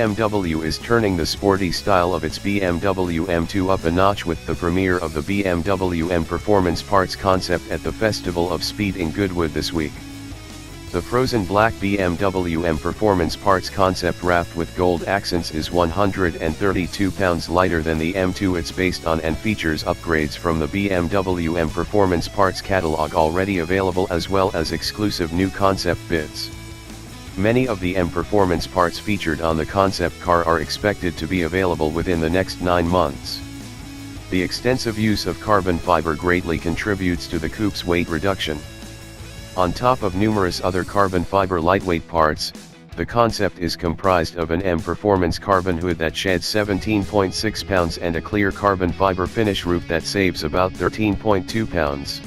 BMW is turning the sporty style of its BMW M2 up a notch with the premiere of the BMW M Performance Parts concept at the Festival of Speed in Goodwood this week. The frozen black BMW M Performance Parts concept wrapped with gold accents is 132 pounds lighter than the M2 it's based on and features upgrades from the BMW M Performance Parts catalog already available as well as exclusive new concept bits. Many of the M Performance parts featured on the concept car are expected to be available within the next 9 months. The extensive use of carbon fiber greatly contributes to the coupe's weight reduction. On top of numerous other carbon fiber lightweight parts, the concept is comprised of an M Performance carbon hood that sheds 17.6 pounds and a clear carbon fiber finish roof that saves about 13.2 pounds.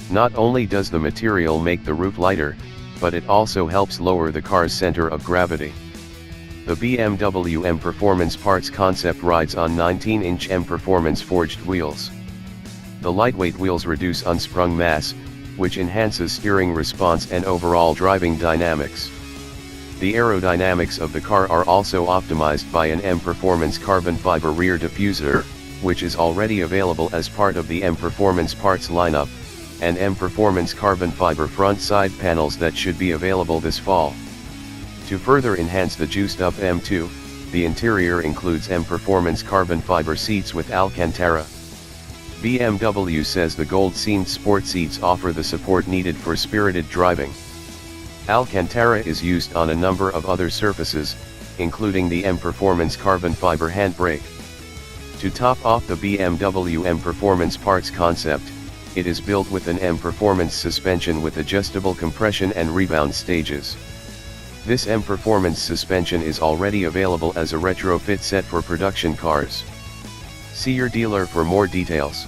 Not only does the material make the roof lighter, but it also helps lower the car's center of gravity. The BMW M Performance Parts concept rides on 19-inch M Performance forged wheels. The lightweight wheels reduce unsprung mass, which enhances steering response and overall driving dynamics. The aerodynamics of the car are also optimized by an M Performance carbon fiber rear diffuser, which is already available as part of the M Performance Parts lineup, and M Performance carbon fiber front side panels that should be available this fall. To further enhance the juiced-up M2, the interior includes M Performance carbon fiber seats with Alcantara. BMW says the gold-seamed sport seats offer the support needed for spirited driving. Alcantara is used on a number of other surfaces, including the M Performance carbon fiber handbrake. To top off the BMW M Performance Parts concept, it is built with an M Performance suspension with adjustable compression and rebound stages. This M Performance suspension is already available as a retrofit set for production cars. See your dealer for more details.